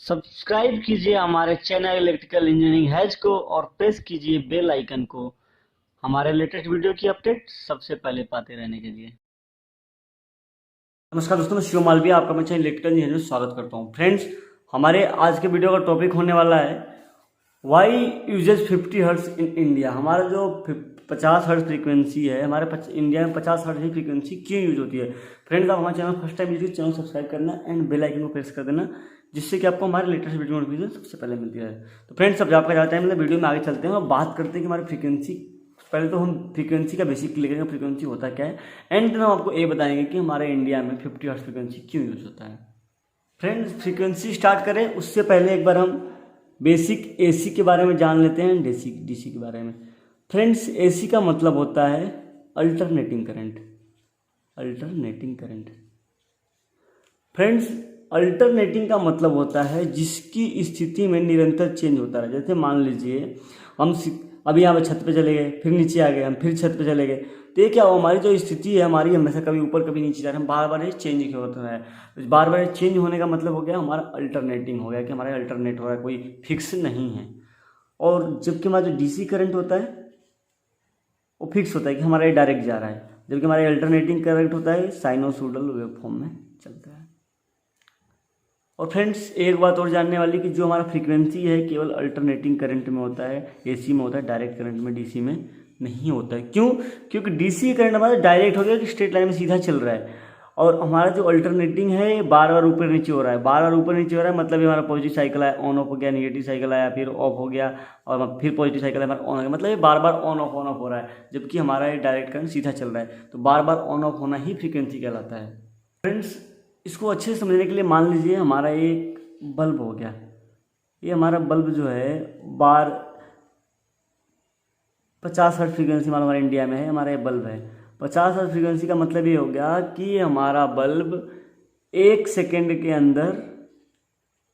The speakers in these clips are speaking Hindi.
सब्सक्राइब कीजिए हमारे चैनल इलेक्ट्रिकल इंजीनियरिंग हैज को और प्रेस कीजिए बेल आइकन को हमारे लेटेस्ट वीडियो की अपडेट सबसे पहले पाते रहने के लिए। नमस्कार दोस्तों, मैं शिव मालविया आपका मैं चैनल इलेक्ट्रिकल इंजीनियरिंग में स्वागत करता हूं। फ्रेंड्स, हमारे आज के वीडियो का टॉपिक होने वाला है why uses 50 hertz in India. हमारा जो 50 हर्ट्ज फ्रीक्वेंसी है, हमारे इंडिया में 50 हर्ट्ज की फ्रीक्वेंसी क्यों यूज होती है। फ्रेंड्स, आप हमारे channel first time use channel subscribe करना एंड बेल आइकन को प्रेस कर देना, जिससे कि आपको हमारे लेटेस्ट वीडियो नोटिफिकेशन सबसे पहले मिलती है। तो फ्रेंड्स, अब आपका ज़्यादा टाइम मतलब वीडियो में आगे चलते हैं और बात करते हैं कि हमारी फ्रीक्वेंसी, पहले तो हम फ्रीक्वेंसी का बेसिक लेंगे, फ्रीक्वेंसी होता क्या है, एंड हम आपको ये बताएंगे कि हमारे इंडिया में 50 हर्ट्ज फ्रीक्वेंसी क्यों यूज होता है। फ्रेंड्स, फ्रीक्वेंसी स्टार्ट करें उससे पहले एक बार हम बेसिक एसी के बारे में जान लेते हैं, डीसी के बारे में। फ्रेंड्स, एसी का मतलब होता है alternating current. Alternating current friends, alternating का मतलब होता है जिसकी स्थिति में निरंतर चेंज होता है। जैसे मान लीजिए हम अभी यहाँ पे छत पे चले गए, फिर नीचे आ गए, हम फिर छत पे चले गए, तो ये क्या हो, हमारी जो स्थिति है हमारी हमेशा कभी ऊपर कभी नीचे जा रहे हैं, हम बार बार ये चेंज क्यों होता है। तो बार बार चेंज होने का मतलब हो गया हमारा अल्टरनेटिंग हो गया, कि हमारा अल्टरनेट हो रहा है, कोई फिक्स नहीं है। और जबकि हमारा जो डीसी करंट होता है वो फिक्स होता है कि हमारा ये डायरेक्ट जा रहा है, जबकि हमारा अल्टरनेटिंग करंट होता है साइनोसॉइडल वेवफॉर्म में चलता है। और फ्रेंड्स, एक बात और जानने वाली कि जो हमारा फ्रीक्वेंसी है केवल अल्टरनेटिंग करंट में होता है, एसी में होता है, डायरेक्ट करंट में, डीसी में नहीं होता है। क्यों? क्योंकि डीसी करंट हमारा डायरेक्ट हो गया कि स्ट्रेट लाइन में सीधा चल रहा है, और हमारा जो अल्टरनेटिंग है बार बार ऊपर नीचे हो रहा है, बार बार ऊपर नीचे हो रहा है। मतलब हमारा पॉजिटिव साइकिल आया, ऑन ऑफ हो गया, निगेटिव साइकिल आया, फिर ऑफ हो गया, और फिर पॉजिटिव साइकिल आया, ऑन हो गया। मतलब ये बार बार ऑन ऑफ हो रहा है, जबकि हमारा ये डायरेक्ट करंट सीधा चल रहा है। तो बार बार ऑन ऑफ होना ही फ्रीक्वेंसी कहलाता है। फ्रेंड्स, इसको अच्छे से समझने के लिए मान लीजिए हमारा एक बल्ब हो गया। ये हमारा बल्ब जो है 50 हर्ट्ज फ्रीक्वेंसी मान हमारे इंडिया में है, हमारा ये बल्ब है 50 हर्ट्ज फ्रीक्वेंसी का मतलब ये हो गया कि हमारा बल्ब 1 सेकेंड के अंदर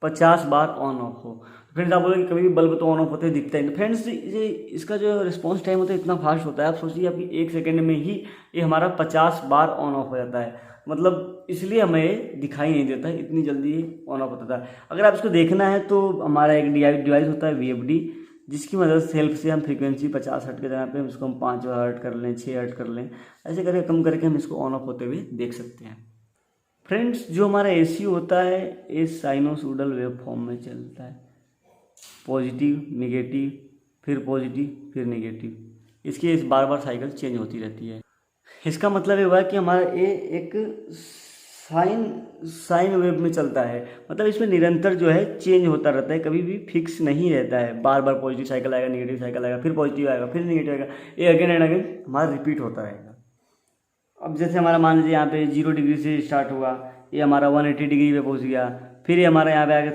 50 बार ऑन ऑफ हो। फ्रेंड्स, आप बोलोगे कभी भी बल्ब तो ऑन ऑफ होते दिखता है। फ्रेंड्स, ये इसका जो रिस्पॉन्स टाइम होता है इतना फास्ट होता है, आप सोचिए आपकी 1 सेकेंड में ही ये हमारा 50 बार ऑन ऑफ हो जाता है। मतलब इसलिए हमें दिखाई नहीं देता है, इतनी जल्दी ऑन ऑफ होता है। अगर आप इसको देखना है तो हमारा एक डिवाइस होता है वीएफडी, जिसकी मदद से हेल्प से हम फ्रीक्वेंसी 50 हर्ट्ज के जगह पे इसको हम 5 हर्ट्ज कर लें, 6 हर्ट्ज कर लें, ऐसे करके कम करके हम इसको ऑन ऑफ होते हुए देख सकते हैं। फ्रेंड्स, जो हमारा एसी होता है ये साइनोसॉइडल वेव फॉर्म में चलता है, पॉजिटिव निगेटिव, फिर पॉजिटिव फिर निगेटिव, इसकी इस बार बार साइकिल चेंज होती रहती है। इसका मतलब ये हुआ कि हमारा ये एक साइन वेव में चलता है, मतलब इसमें निरंतर जो है चेंज होता रहता है, कभी भी फिक्स नहीं रहता है। बार बार पॉजिटिव साइकिल आएगा, निगेटिव साइकिल आएगा, फिर पॉजिटिव आएगा, फिर निगेटिव आएगा, ये अगेन एंड अगेन हमारा रिपीट होता रहेगा। अब जैसे हमारा मान लीजिए यहाँ पे 0 डिग्री से स्टार्ट हुआ, ये हमारा 180 डिग्री पे पहुँच गया, फिर ये हमारा यहाँ पे आके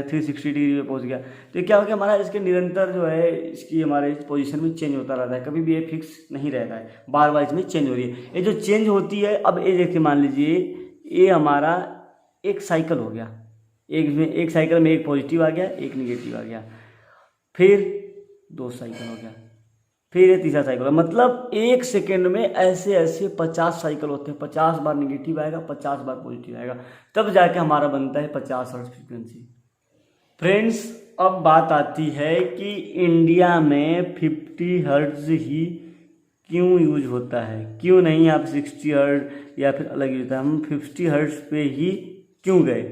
360 डिग्री पे पहुँच गया। तो क्या हो गया, हमारा इसके निरंतर जो है इसकी हमारे पोजीशन में चेंज होता रहता है, कभी भी ये फिक्स नहीं रहता है, बार बार इसमें चेंज हो रही है। ये जो चेंज होती है, अब ये देखिए मान लीजिए ये हमारा एक साइकिल हो गया, एक साइकिल में एक पॉजिटिव आ गया, एक निगेटिव आ गया, फिर 2 साइकिल हो गया, फिर ये तीसरा साइकिल है। मतलब 1 सेकेंड में ऐसे ऐसे 50 साइकिल होते हैं, 50 बार निगेटिव आएगा, 50 बार पॉजिटिव आएगा, तब जाके हमारा बनता है 50 हर्ट्ज फ्रीक्वेंसी। फ्रेंड्स, अब बात आती है कि इंडिया में 50 हर्ट्ज ही क्यों यूज होता है, क्यों नहीं आप 60 हर्ट्ज या फिर अलग यूज होता है, हम 50 हर्ट्ज पे ही क्यों गए।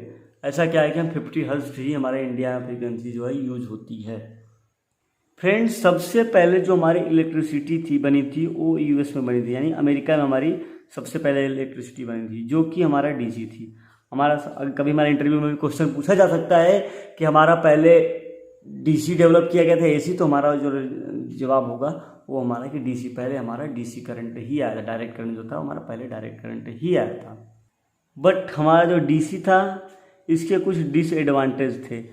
ऐसा क्या है कि हम 50 हर्ट्ज ही हमारे इंडिया में फ्रीक्वेंसी जो है यूज होती है। फ्रेंड्स, सबसे पहले जो हमारी इलेक्ट्रिसिटी बनी थी वो यूएस में बनी थी, यानी अमेरिका में हमारी सबसे पहले इलेक्ट्रिसिटी बनी थी, जो कि हमारा डीसी थी। हमारा कभी हमारे इंटरव्यू में भी क्वेश्चन पूछा जा सकता है कि हमारा पहले डीसी डेवलप किया गया था एसी, तो हमारा जो जवाब होगा वो हमारा कि डीसी, पहले हमारा डीसी करंट ही आया था, डायरेक्ट करंट जो था हमारा पहले डायरेक्ट करंट ही आया था। बट हमारा जो डीसी था इसके कुछ डिसएडवांटेज थे।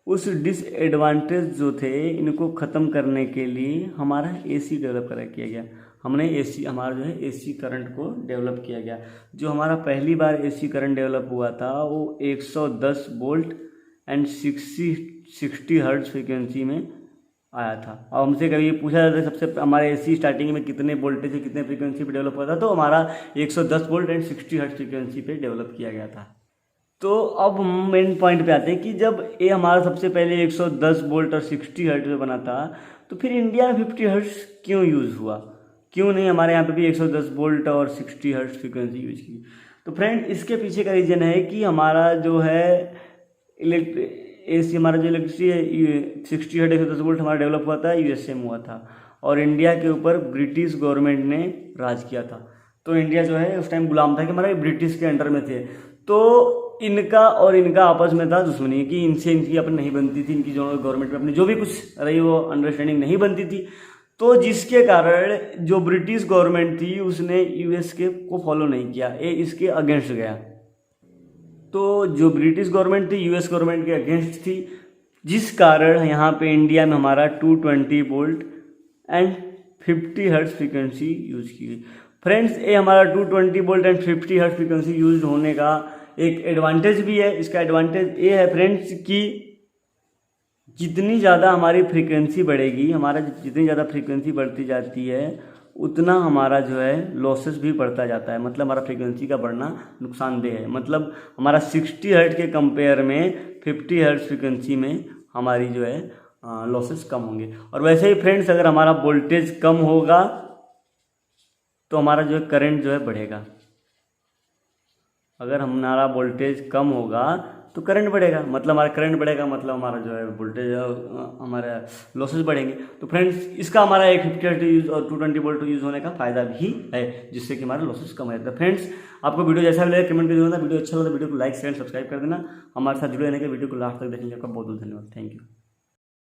उस डिसएडवांटेज जो थे इनको ख़त्म करने के लिए हमारा एसी डेवलप किया गया। हमने एसी, हमारा जो है एसी करंट को डेवलप किया गया। जो हमारा पहली बार एसी करंट डेवलप हुआ था वो 110 वोल्ट एंड 60 हर्ट्ज फ्रीक्वेंसी में आया था। और हमसे कभी पूछा जाता है सबसे हमारे एसी स्टार्टिंग में कितने वोल्टेज से कितने फ्रीक्वेंसी पे डेवलप हुआ था, तो हमारा 110 वोल्ट एंड 60 हर्ट्ज फ्रीक्वेंसी पे डेवलप किया गया था। तो अब हम मेन पॉइंट पे आते हैं कि जब ये हमारा सबसे पहले 110 वोल्ट और 60 हर्ट्ज पे बना था, तो फिर इंडिया में 50 हर्ट्ज क्यों यूज़ हुआ, क्यों नहीं हमारे यहाँ पे भी 110 वोल्ट और 60 हर्ट्ज फ्रिक्वेंसी यूज की। तो फ्रेंड इसके पीछे का रीज़न है कि हमारा जो है हमारा जो इलेक्ट्रिसिटी है 60 हर्ट्ज 110 वोल्ट हमारा डेवलप हुआ था यूएसए में हुआ था, और इंडिया के ऊपर ब्रिटिश गवर्नमेंट ने राज किया था। तो इंडिया जो है उस टाइम गुलाम था कि हमारे ब्रिटिश के अंडर में थे। तो इनका और इनका आपस में था दुश्मनी कि इनसे इनकी अपन नहीं बनती थी, इनकी जो गवर्नमेंट में अपनी जो भी कुछ रही वो अंडरस्टैंडिंग नहीं बनती थी। तो जिसके कारण जो ब्रिटिश गवर्नमेंट थी उसने यूएस के को फॉलो नहीं किया, ये इसके अगेंस्ट गया। तो जो ब्रिटिश गवर्नमेंट थी यूएस गवर्नमेंट के अगेंस्ट थी, जिस कारण यहाँ पे इंडिया में हमारा 220 volt and 50 hertz frequency use की गई। फ्रेंड्स ये हमारा 220 volt and 50 hertz frequency use होने का एक एडवांटेज भी है। इसका एडवांटेज ये है फ्रेंड्स कि जितनी ज़्यादा हमारी फ्रीक्वेंसी बढ़ेगी, हमारा जितनी ज़्यादा फ्रीक्वेंसी बढ़ती जाती है उतना हमारा जो है लॉसेस भी बढ़ता जाता है। मतलब हमारा फ्रीक्वेंसी का बढ़ना नुकसानदेह है। मतलब हमारा 60 हर्ट्ज के कंपेयर में 50 हर्ट्ज फ्रीक्वेंसी में हमारी जो है लॉसेस कम होंगे। और वैसे ही फ्रेंड्स अगर हमारा वोल्टेज कम होगा तो हमारा जो है करंट जो है बढ़ेगा। अगर हमारा वोल्टेज कम होगा तो करंट बढ़ेगा, मतलब हमारा करंट बढ़ेगा, मतलब हमारा जो है वोल्टेज हमारा लॉसेस बढ़ेंगे। तो फ्रेंड्स इसका हमारा एक 50 हर्ट्ज यूज और 220 वोल्ट यूज होने का फायदा भी है, जिससे कि हमारे लॉसेस कम हो जाता है। फ्रेंड्स आपको वीडियो जैसा लगे कमेंट कर देना, वीडियो अच्छा लगा तो वीडियो को लाइक शेयर सब्सक्राइब कर देना। हमारे साथ जुड़े रहने के वीडियो को लास्ट तक देखने का आपका बहुत बहुत धन्यवाद। Thank you.